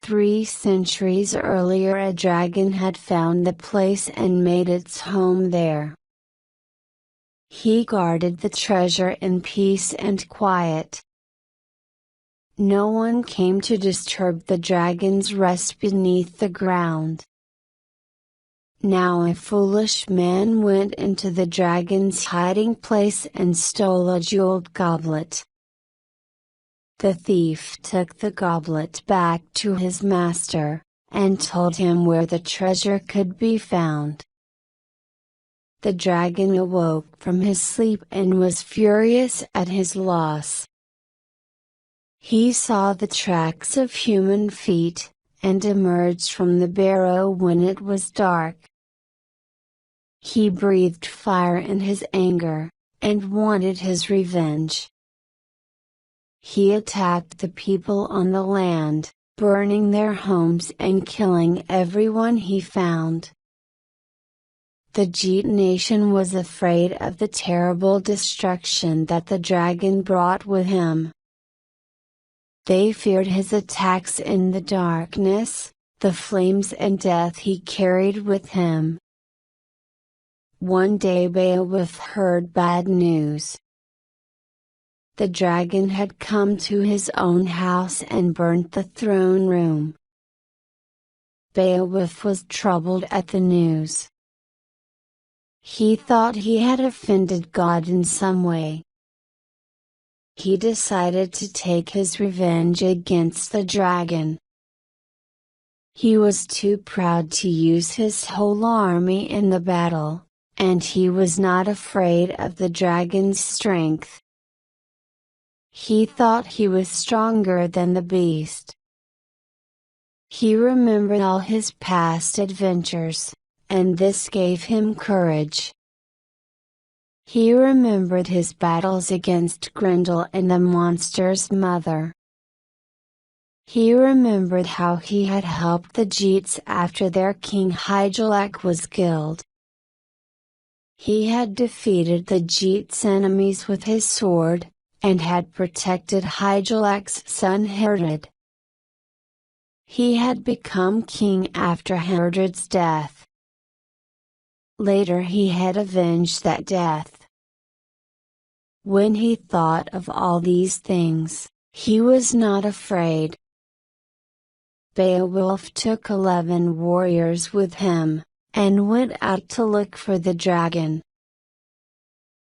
3 centuries earlier a dragon had found the place and made its home there. He guarded the treasure in peace and quiet. No one came to disturb the dragon's rest beneath the ground. Now a foolish man went into the dragon's hiding place and stole a jeweled goblet. The thief took the goblet back to his master, and told him where the treasure could be found. The dragon awoke from his sleep and was furious at his loss. He saw the tracks of human feet, and emerged from the barrow when it was dark. He breathed fire in his anger, and wanted his revenge. He attacked the people on the land, burning their homes and killing everyone he found. The Geat nation was afraid of the terrible destruction that the dragon brought with him. They feared his attacks in the darkness, the flames and death he carried with him. One day Beowulf heard bad news. The dragon had come to his own house and burnt the throne room. Beowulf was troubled at the news. He thought he had offended God in some way. He decided to take his revenge against the dragon. He was too proud to use his whole army in the battle, and he was not afraid of the dragon's strength. He thought he was stronger than the beast. He remembered all his past adventures, and this gave him courage. He remembered his battles against Grendel and the monster's mother. He remembered how he had helped the Geats after their king Hygelac was killed. He had defeated the Geats' enemies with his sword, and had protected Hygelac's son Heardred. He had become king after Heardred's death. Later he had avenged that death. When he thought of all these things, he was not afraid. Beowulf took 11 warriors with him, and went out to look for the dragon.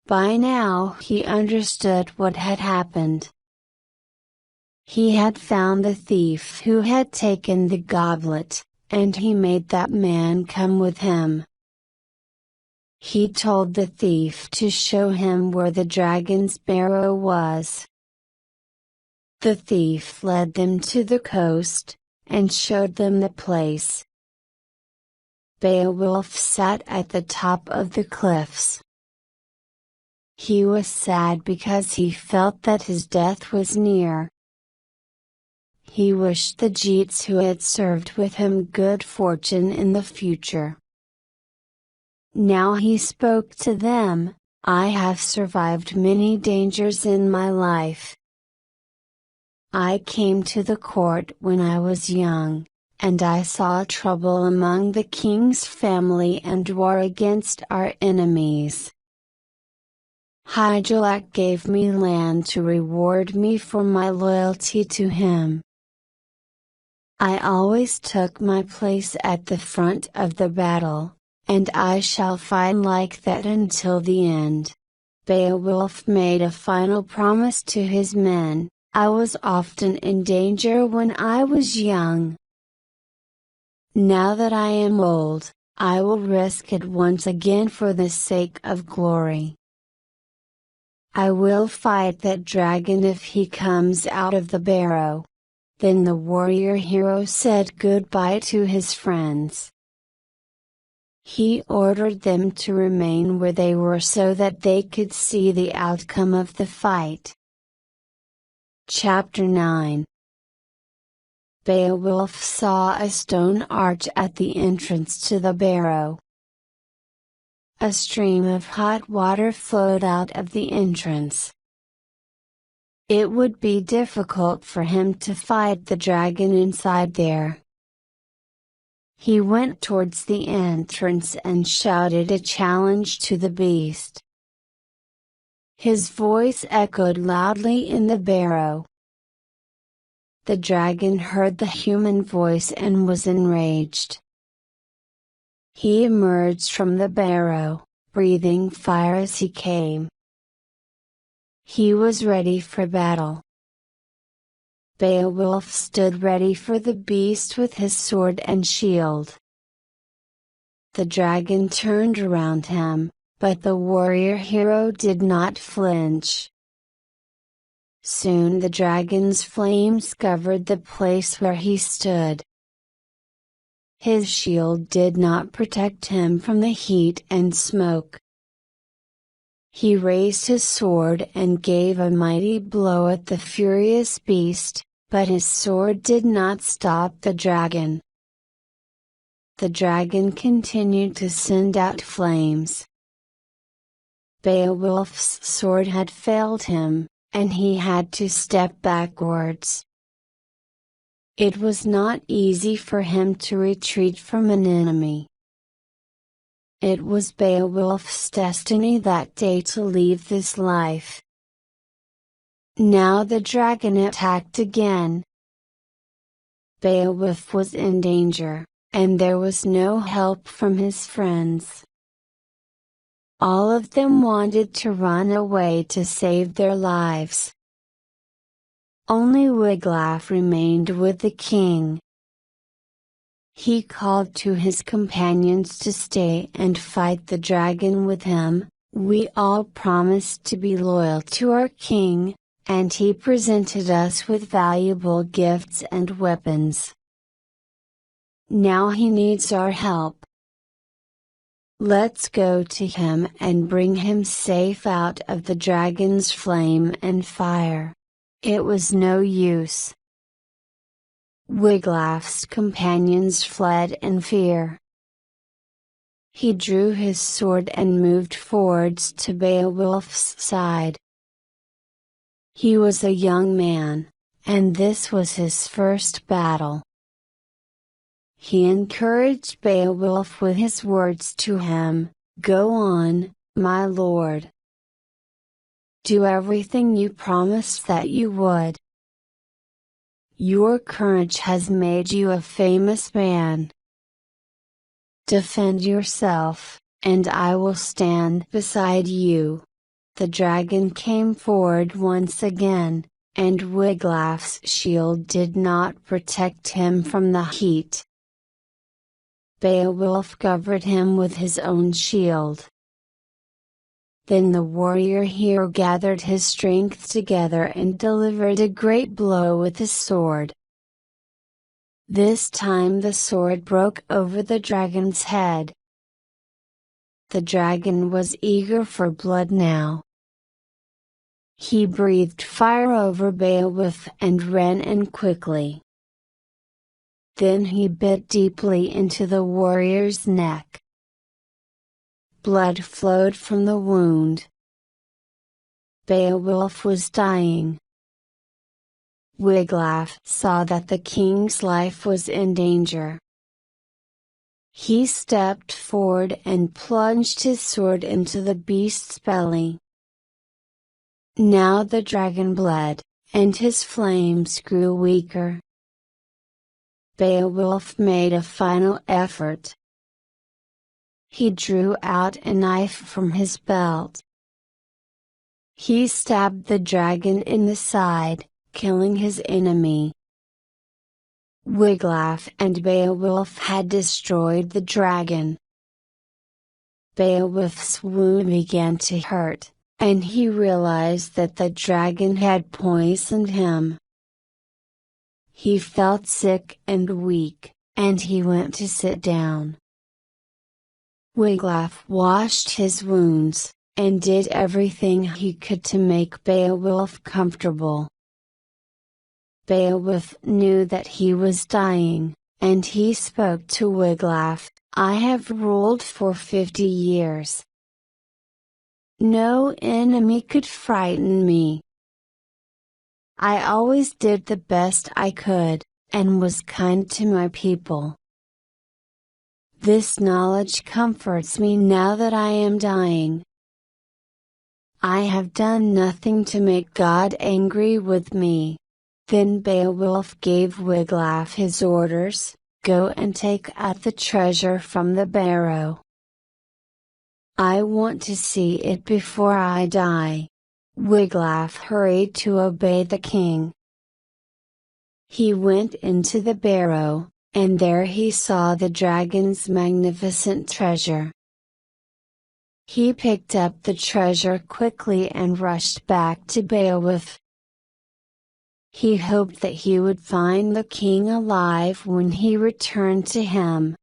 By now he understood what had happened. He had found the thief who had taken the goblet, and he made that man come with him. He told the thief to show him where the dragon's barrow was. The thief led them to the coast, and showed them the place. Beowulf sat at the top of the cliffs. He was sad because he felt that his death was near. He wished the Geats who had served with him good fortune in the future. Now he spoke to them, "I have survived many dangers in my life. I came to the court when I was young, and I saw trouble among the king's family and war against our enemies. Hygelac gave me land to reward me for my loyalty to him. I always took my place at the front of the battle, and I shall fight like that until the end. Beowulf made a final promise to his men: I was often in danger when I was young. Now that I am old, I will risk it once again for the sake of glory. I will fight that dragon if he comes out of the barrow. Then the warrior hero said goodbye to his friends. He ordered them to remain where they were so that they could see the outcome of the fight. Chapter 9. Beowulf saw a stone arch at the entrance to the barrow. A stream of hot water flowed out of the entrance. It would be difficult for him to fight the dragon inside there. He went towards the entrance and shouted a challenge to the beast. His voice echoed loudly in the barrow. The dragon heard the human voice and was enraged. He emerged from the barrow, breathing fire as he came. He was ready for battle. Beowulf stood ready for the beast with his sword and shield. The dragon turned around him, but the warrior hero did not flinch. Soon the dragon's flames covered the place where he stood. His shield did not protect him from the heat and smoke. He raised his sword and gave a mighty blow at the furious beast, but his sword did not stop the dragon. The dragon continued to send out flames. Beowulf's sword had failed him, and he had to step backwards. It was not easy for him to retreat from an enemy. It was Beowulf's destiny that day to leave this life. Now the dragon attacked again. Beowulf was in danger, and there was no help from his friends. All of them wanted to run away to save their lives. Only Wiglaf remained with the king. He called to his companions to stay and fight the dragon with him. We all promised to be loyal to our king, and he presented us with valuable gifts and weapons. Now he needs our help. Let's go to him and bring him safe out of the dragon's flame and fire. It was no use. Wiglaf's companions fled in fear. He drew his sword and moved forwards to Beowulf's side. He was a young man, and this was his first battle. He encouraged Beowulf with his words to him: "Go on, my lord. Do everything you promised that you would. Your courage has made you a famous man. Defend yourself, and I will stand beside you." The dragon came forward once again, and Wiglaf's shield did not protect him from the heat. Beowulf covered him with his own shield. Then the warrior hero gathered his strength together and delivered a great blow with his sword. This time the sword broke over the dragon's head. The dragon was eager for blood now. He breathed fire over Beowulf and ran in quickly. Then he bit deeply into the warrior's neck. Blood flowed from the wound. Beowulf was dying. Wiglaf saw that the king's life was in danger. He stepped forward and plunged his sword into the beast's belly. Now the dragon bled, and his flames grew weaker. Beowulf made a final effort. He drew out a knife from his belt. He stabbed the dragon in the side, killing his enemy. Wiglaf and Beowulf had destroyed the dragon. Beowulf's wound began to hurt, and he realized that the dragon had poisoned him. He felt sick and weak, and he went to sit down. Wiglaf washed his wounds, and did everything he could to make Beowulf comfortable. Beowulf knew that he was dying, and he spoke to Wiglaf, "I have ruled for 50 years. No enemy could frighten me. I always did the best I could, and was kind to my people. This knowledge comforts me now that I am dying. I have done nothing to make God angry with me." Then Beowulf gave Wiglaf his orders, "Go and take out the treasure from the barrow. I want to see it before I die." Wiglaf hurried to obey the king. He went into the barrow, and there he saw the dragon's magnificent treasure. He picked up the treasure quickly and rushed back to Beowulf. He hoped that he would find the king alive when he returned to him.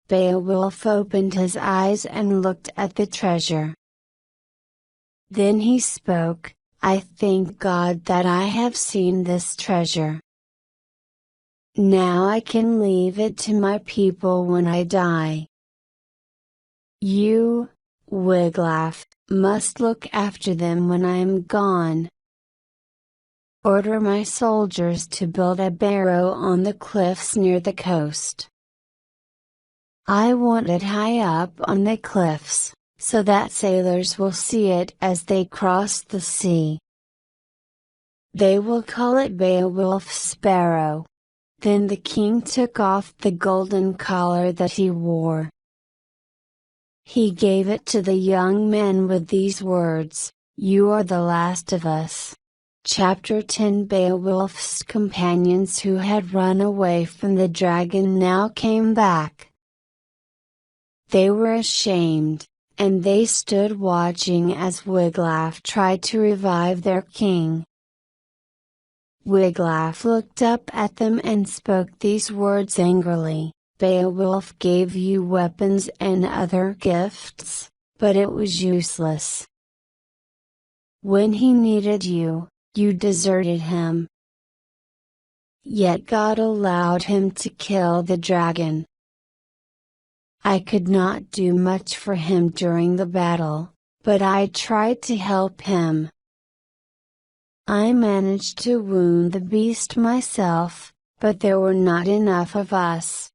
Beowulf opened his eyes and looked at the treasure. Then he spoke, "I thank God that I have seen this treasure. Now I can leave it to my people when I die. You, Wiglaf, must look after them when I am gone. Order my soldiers to build a barrow on the cliffs near the coast. I want it high up on the cliffs, so that sailors will see it as they cross the sea. They will call it Beowulf's Barrow." Then the king took off the golden collar that he wore. He gave it to the young men with these words, "You are the last of us." Chapter 10. Beowulf's companions who had run away from the dragon now came back. They were ashamed, and they stood watching as Wiglaf tried to revive their king. Wiglaf looked up at them and spoke these words angrily, "Beowulf gave you weapons and other gifts, but it was useless. When he needed you, you deserted him. Yet God allowed him to kill the dragon. I could not do much for him during the battle, but I tried to help him. I managed to wound the beast myself, but there were not enough of us."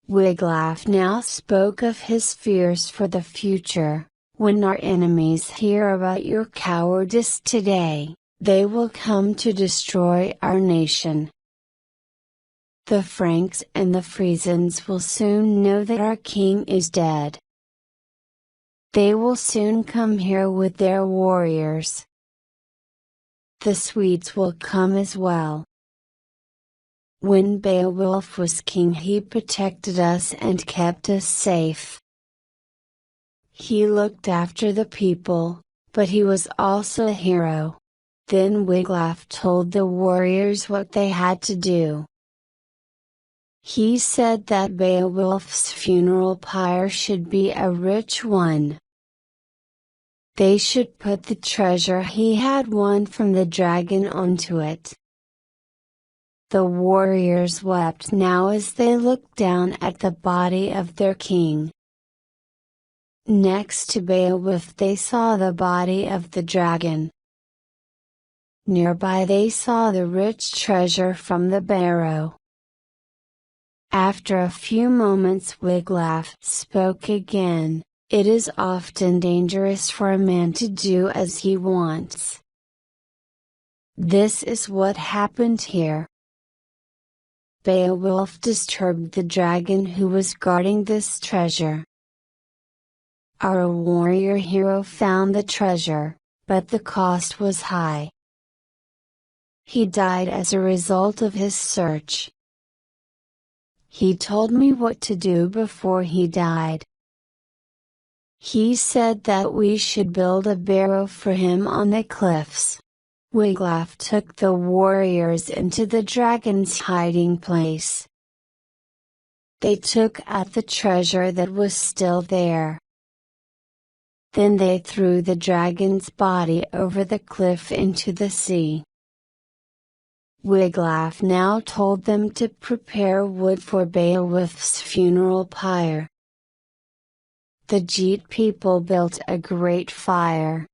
Wiglaf now spoke of his fears for the future. "When our enemies hear about your cowardice today, they will come to destroy our nation. The Franks and the Frisians will soon know that our king is dead. They will soon come here with their warriors. The Swedes will come as well. When Beowulf was king, he protected us and kept us safe. He looked after the people, but he was also a hero." Then Wiglaf told the warriors what they had to do. He said that Beowulf's funeral pyre should be a rich one. They should put the treasure he had won from the dragon onto it. The warriors wept now as they looked down at the body of their king. Next to Beowulf they saw the body of the dragon. Nearby they saw the rich treasure from the barrow. After a few moments Wiglaf spoke again. It is often dangerous for a man to do as he wants. This is what happened here. Beowulf disturbed the dragon who was guarding this treasure. Our warrior hero found the treasure, but the cost was high. He died as a result of his search. He told me what to do before he died. He said that we should build a barrow for him on the cliffs. Wiglaf took the warriors into the dragon's hiding place. They took out the treasure that was still there. Then they threw the dragon's body over the cliff into the sea. Wiglaf now told them to prepare wood for Beowulf's funeral pyre. The Geat people built a great fire.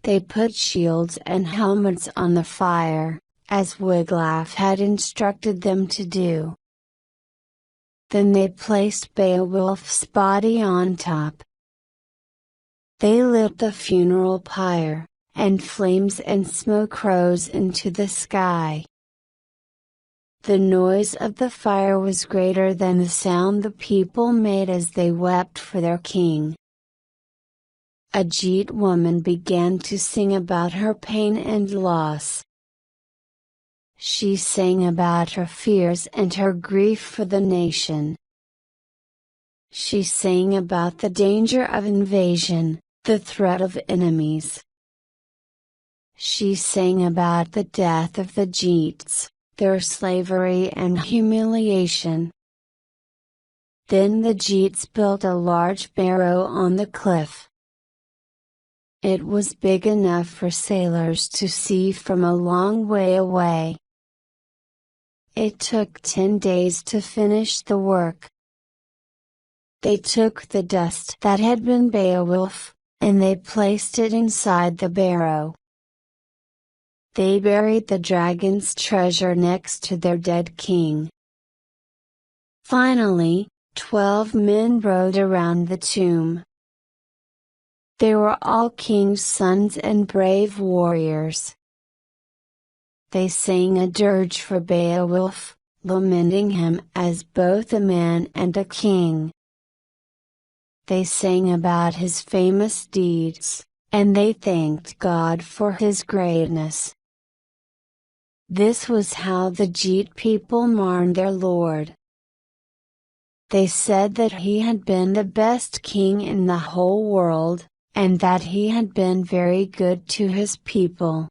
They put shields and helmets on the fire, as Wiglaf had instructed them to do. Then they placed Beowulf's body on top. They lit the funeral pyre, and flames and smoke rose into the sky. The noise of the fire was greater than the sound the people made as they wept for their king. A Geat woman began to sing about her pain and loss. She sang about her fears and her grief for the nation. She sang about the danger of invasion, the threat of enemies. She sang about the death of the Geats, their slavery and humiliation. Then the Geats built a large barrow on the cliff. It was big enough for sailors to see from a long way away. It took 10 days to finish the work. They took the dust that had been Beowulf, and they placed it inside the barrow. They buried the dragon's treasure next to their dead king. Finally, 12 men rode around the tomb. They were all king's sons and brave warriors. They sang a dirge for Beowulf, lamenting him as both a man and a king. They sang about his famous deeds, and they thanked God for his greatness. This was how the Geat people mourned their lord. They said that he had been the best king in the whole world, and that he had been very good to his people.